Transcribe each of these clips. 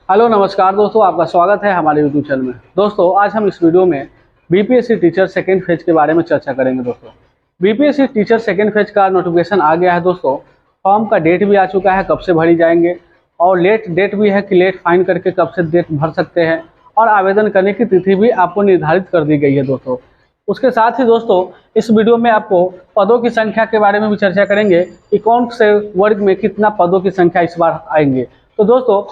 Hello नमस्कार दोस्तों, आपका स्वागत है हमारे यूट्यूब चैनल में। दोस्तों आज हम इस वीडियो में बीपीएससी टीचर सेकेंड फेज के बारे में चर्चा करेंगे। दोस्तों बीपीएससी टीचर सेकेंड फेज का नोटिफिकेशन आ गया है। दोस्तों फॉर्म का डेट भी आ चुका है, कब से भरी जाएंगे, और लेट डेट भी है कि लेट फाइन करके कब से डेट भर सकते हैं, और आवेदन करने की तिथि भी आपको निर्धारित कर दी गई है। दोस्तों उसके साथ ही दोस्तों इस वीडियो में आपको पदों की संख्या के बारे में भी चर्चा करेंगे कि कौन से वर्ग में कितना पदों की संख्या इस बार आएंगे। तो दोस्तों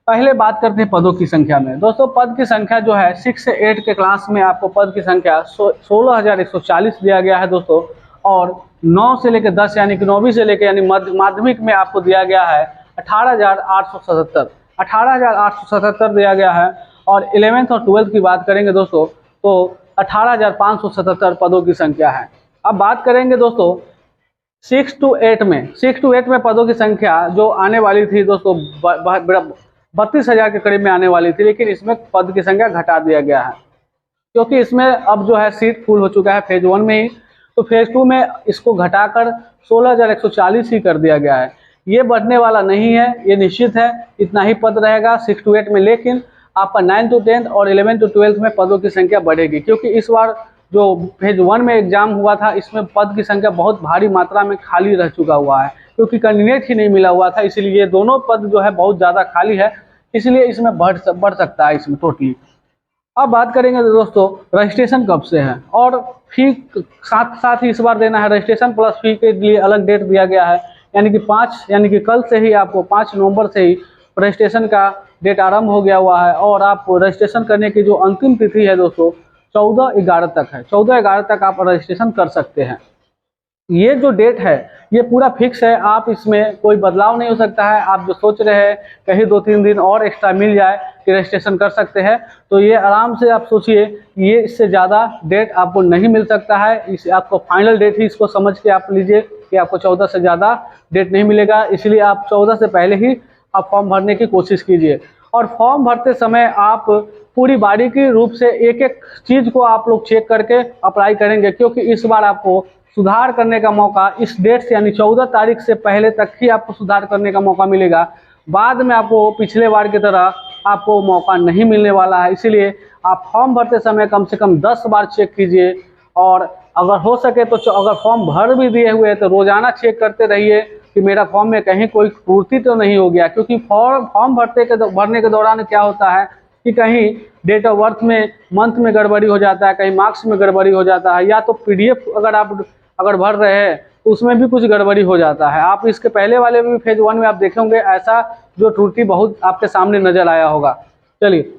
पहले बात करते हैं पदों की संख्या में। दोस्तों पद की संख्या जो है 6 से 8 के क्लास में आपको पद की संख्या 16,140 दिया गया है दोस्तों, और 9 से लेकर 10 यानी कि 9वीं से लेकर यानी माध्यमिक में आपको दिया गया है 18,877 दिया गया है। और 11th और 12th की बात करेंगे दोस्तों तो 18,577 पदों की संख्या है। अब बात करेंगे दोस्तों 6 to 8 में पदों की संख्या जो आने वाली थी दोस्तों 32,000 के करीब में आने वाली थी, लेकिन इसमें पद की संख्या घटा दिया गया है क्योंकि इसमें अब जो है सीट फुल हो चुका है फेज 1 में ही। तो फेज 2 में इसको घटाकर 16,140 ही कर दिया गया है। ये बढ़ने वाला नहीं है, ये निश्चित है, इतना ही पद रहेगा 6 to 8 में। लेकिन आपका 9 to 10 और 11 to 12 में पदों की संख्या बढ़ेगी क्योंकि इस बार जो फेज 1 में एग्जाम हुआ था इसमें पद की संख्या बहुत भारी मात्रा में खाली रह चुका हुआ है क्योंकि कैंडिडेट ही नहीं मिला हुआ था। इसलिए ये दोनों पद जो है बहुत ज़्यादा खाली है, इसलिए इसमें बढ़ सकता है इसमें टोटली। अब बात करेंगे तो दोस्तों रजिस्ट्रेशन कब से है और फी साथ ही इस बार देना है। रजिस्ट्रेशन प्लस फी के लिए अलग डेट दिया गया है, यानी कि कल से ही आपको 5 नवंबर से ही रजिस्ट्रेशन का डेट आरंभ हो गया हुआ है। और आप रजिस्ट्रेशन करने की जो अंतिम तिथि है दोस्तों 14/11 तक है। 14/11 तक आप रजिस्ट्रेशन कर सकते हैं। ये जो डेट है ये पूरा फिक्स है, आप इसमें कोई बदलाव नहीं हो सकता है। आप जो सोच रहे हैं कहीं 2-3 दिन और एक्स्ट्रा मिल जाए कि रजिस्ट्रेशन कर सकते हैं, तो ये आराम से आप सोचिए ये इससे ज़्यादा डेट आपको नहीं मिल सकता है। इस आपको फाइनल डेट ही इसको समझ के आप लीजिए कि आपको 14 से ज़्यादा डेट नहीं मिलेगा। इसलिए आप 14 से पहले ही आप फॉर्म भरने की कोशिश कीजिए। और फॉर्म भरते समय आप पूरी बारीकी रूप से एक एक चीज़ को आप लोग चेक करके अप्लाई करेंगे क्योंकि इस बार आपको सुधार करने का मौका इस डेट से यानी 14 तारीख से पहले तक ही आपको सुधार करने का मौका मिलेगा। बाद में आपको पिछले बार की तरह आपको मौका नहीं मिलने वाला है। इसीलिए आप फॉर्म भरते समय कम से कम 10 बार चेक कीजिए, और अगर हो सके तो अगर फॉर्म भर भी दिए हुए हैं तो रोज़ाना चेक करते रहिए कि मेरा फॉर्म में कहीं कोई त्रुटि तो नहीं हो गया। क्योंकि फॉर्म भरने के दौरान क्या होता है कि कहीं डेट ऑफ बर्थ में मंथ में गड़बड़ी हो जाता है, कहीं मार्क्स में गड़बड़ी हो जाता है, या तो PDF अगर भर रहे हैं तो उसमें भी कुछ गड़बड़ी हो जाता है। आप इसके पहले वाले भी फेज 1 में आप देखेंगे ऐसा जो त्रुटि बहुत आपके सामने नजर आया होगा। चलिए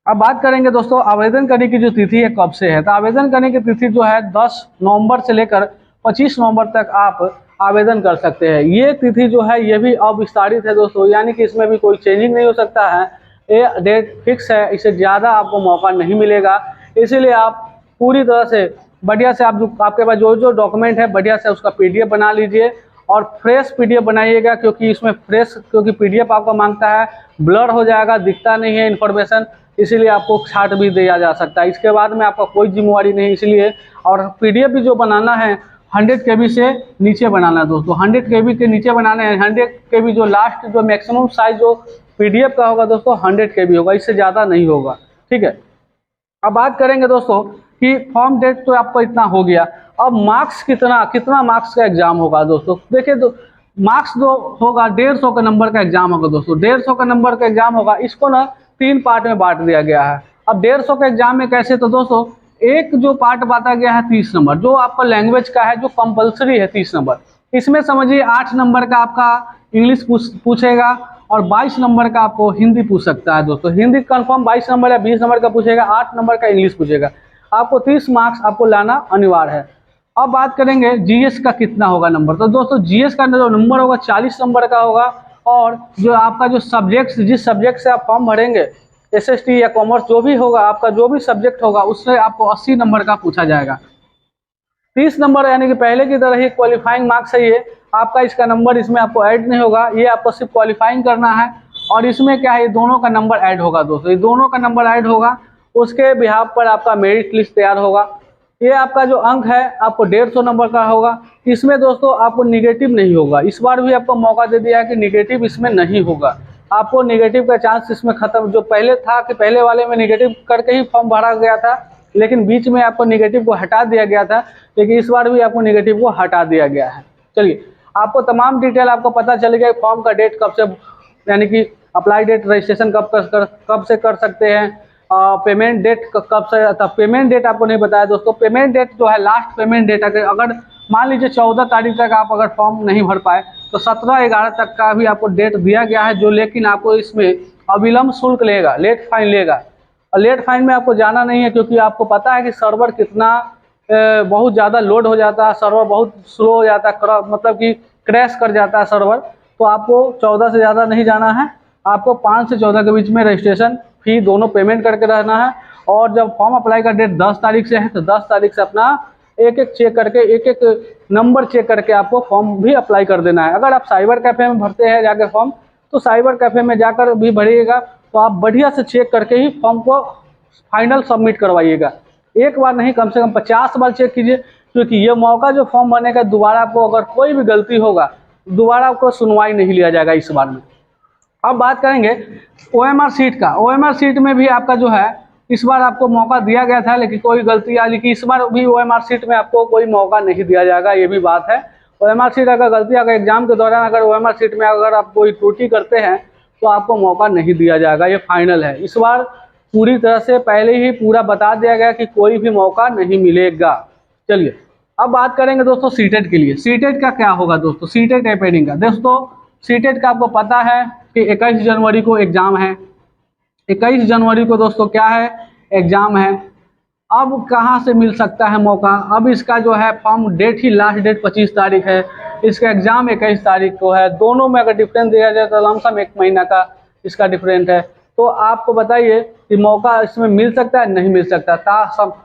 अब बात करेंगे दोस्तों आवेदन करने की जो तिथि है कब से है। तो आवेदन करने की तिथि जो है 10 नवंबर से लेकर 25 नवंबर तक आप आवेदन कर सकते हैं। ये तिथि जो है ये भी अविस्तारित है दोस्तों, यानी कि इसमें भी कोई चेंजिंग नहीं हो सकता है। ये डेट फिक्स है, इससे ज़्यादा आपको मौका नहीं मिलेगा। इसीलिए आप पूरी तरह से बढ़िया से आपके पास जो डॉक्यूमेंट है बढ़िया से उसका PDF बना लीजिए, और फ्रेश PDF बनाइएगा क्योंकि इसमें क्योंकि PDF आपका मांगता है, ब्लर हो जाएगा, दिखता नहीं है इन्फॉर्मेशन, इसीलिए आपको छाट भी दिया जा सकता है। इसके बाद में आपका कोई जिम्मेवारी नहीं इसलिए। और PDF भी जो बनाना है 100 KB से नीचे बनाना है दोस्तों, 100 KB के नीचे बनाना है। 100 KB जो लास्ट जो मैक्सिमम साइज जो PDF का होगा दोस्तों 100 KB होगा, इससे ज़्यादा नहीं होगा। ठीक है, अब बात करेंगे दोस्तों कि फॉर्म डेट तो आपको इतना हो गया। अब मार्क्स कितना मार्क्स का एग्जाम होगा दोस्तों। देखिए मार्क्स जो होगा 150 का नंबर का एग्जाम होगा दोस्तों, 150 का नंबर का एग्जाम होगा। इसको ना 3 पार्ट में बांट दिया गया है। अब 150 के एग्जाम में कैसे, तो दोस्तों एक जो पार्ट बांटा गया है 30 नंबर जो आपका लैंग्वेज का है, जो कंपलसरी है 30 नंबर। इसमें समझिए 8 नंबर का आपका इंग्लिश पूछेगा और 22 नंबर का आपको हिंदी पूछ सकता है दोस्तों। हिंदी कंफर्म 22 नंबर या 20 नंबर का पूछेगा, 8 नंबर का इंग्लिश पूछेगा। आपको 30 मार्क्स आपको लाना अनिवार्य है। अब बात करेंगे GS का कितना होगा नंबर। तो दोस्तों GS का जो नंबर होगा 40 नंबर का होगा, और जो आपका जो सब्जेक्ट जिस सब्जेक्ट से आप फॉर्म भरेंगे SST या कॉमर्स जो भी होगा, आपका जो भी सब्जेक्ट होगा उससे आपको 80 नंबर का पूछा जाएगा। 30 नंबर यानी कि पहले की तरह ही क्वालिफाइंग मार्क्स है ये आपका, इसका नंबर इसमें आपको ऐड नहीं होगा, ये आपको सिर्फ क्वालिफाइंग करना है। और इसमें क्या है, ये दोनों का नंबर ऐड होगा दोस्तों, ये दोनों का नंबर ऐड होगा, उसके बिहाफ पर आपका मेरिट लिस्ट तैयार होगा। ये आपका जो अंक है आपको 150 नंबर का होगा। इसमें दोस्तों आपको निगेटिव नहीं होगा, इस बार भी आपको मौका दे दिया है कि निगेटिव इसमें नहीं होगा। आपको नेगेटिव का चांस इसमें खत्म, जो पहले था कि पहले वाले में नेगेटिव करके ही फॉर्म भरा गया था, लेकिन बीच में आपको नेगेटिव को हटा दिया गया था, लेकिन इस बार भी आपको नेगेटिव को हटा दिया गया है। चलिए, आपको तमाम डिटेल आपको पता चल गया, फॉर्म का डेट कब से, यानी कि अप्लाई डेट, रजिस्ट्रेशन कब से कर सकते हैं, पेमेंट डेट कब से, पेमेंट डेट आपको नहीं बताया दोस्तों। पेमेंट डेट जो है, लास्ट पेमेंट डेट अगर मान लीजिए 14 तारीख तक आप अगर फॉर्म नहीं भर पाए तो 17/11 तक का भी आपको डेट दिया गया है, जो लेकिन आपको इसमें अविलंब शुल्क लेगा, लेट फाइन लेगा। और लेट फाइन में आपको जाना नहीं है, क्योंकि आपको पता है कि सर्वर कितना बहुत ज़्यादा लोड हो जाता है, सर्वर बहुत स्लो हो जाता है, मतलब कि क्रैश कर जाता है सर्वर। तो आपको 14 से ज़्यादा नहीं जाना है, आपको 5 से 14 के बीच में रजिस्ट्रेशन फी दोनों पेमेंट करके रहना है। और जब फॉर्म अप्लाई का डेट 10 तारीख से है तो 10 तारीख से अपना एक एक चेक करके, एक एक नंबर चेक करके आपको फॉर्म भी अप्लाई कर देना है। अगर आप साइबर कैफ़े में भरते हैं जाकर फॉर्म, तो साइबर कैफ़े में जाकर भी भरिएगा, तो आप बढ़िया से चेक करके ही फॉर्म को फाइनल सबमिट करवाइएगा। एक बार नहीं, कम से कम 50 बार चेक कीजिए, क्योंकि ये मौका जो फॉर्म भरने का, दोबारा आपको अगर कोई भी गलती होगा, दोबारा आपको सुनवाई नहीं लिया जाएगा इस बार में। अब बात करेंगे OMR सीट का। OMR सीट में भी आपका जो है, इस बार आपको मौका दिया गया था, लेकिन कोई गलती आई कि इस बार भी OMR सीट में आपको कोई मौका नहीं दिया जाएगा, ये भी बात है। OMR सीट अगर गलती, अगर एग्जाम के दौरान अगर OMR सीट में अगर आप कोई त्रुटि करते हैं तो आपको मौका नहीं दिया जाएगा, ये फाइनल है। इस बार पूरी तरह से पहले ही पूरा बता दिया गया कि कोई भी मौका नहीं मिलेगा। चलिए, अब बात करेंगे दोस्तों सीटेट के लिए। सीटेट का क्या होगा दोस्तों, सीटेट एपेडिंग का। दोस्तों सीटेट का आपको पता है कि 21 जनवरी को एग्ज़ाम है, 21 जनवरी को दोस्तों क्या है, एग्ज़ाम है। अब कहाँ से मिल सकता है मौका, अब इसका जो है फॉर्म डेट ही, लास्ट डेट 25 तारीख है, इसका एग्ज़ाम 21 तारीख को है। दोनों में अगर डिफरेंस दिया जाए तो लमसम 1 महीना का इसका डिफरेंट है। तो आपको बताइए कि मौका इसमें मिल सकता है, नहीं मिल सकता था।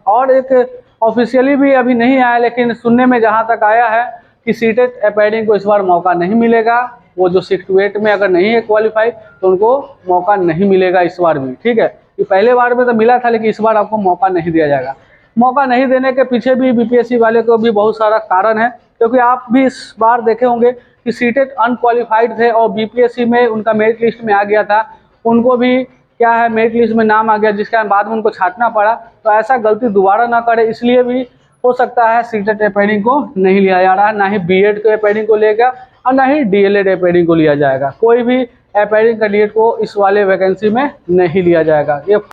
और एक ऑफिशियली भी अभी नहीं आया, लेकिन सुनने में जहाँ तक आया है कि सीटेट एपेडिंग को इस बार मौका नहीं मिलेगा। वो जो 6 to 8 में अगर नहीं है क्वालिफाई, तो उनको मौका नहीं मिलेगा इस बार भी, ठीक है। ये पहले बार में तो मिला था, लेकिन इस बार आपको मौका नहीं दिया जाएगा। मौका नहीं देने के पीछे भी BPSC वाले को भी बहुत सारा कारण है, क्योंकि आप भी इस बार देखे होंगे कि सीटेट अनक्वालिफाइड थे और BPSC में उनका मेरिट लिस्ट में आ गया था, उनको भी क्या है, मेरिट लिस्ट में नाम आ गया, जिसका बाद में उनको छांटना पड़ा। तो ऐसा गलती दोबारा ना करे, इसलिए भी हो सकता है सीटेट एपेडिंग को नहीं लिया जा रहा है, ना ही B.Ed के एपेडिंग को लेगा और ना ही DLED एपेडिंग को लिया जाएगा। कोई भी एपेडिंग कैंडिडेट को इस वाले वैकेंसी में नहीं लिया जाएगा। ये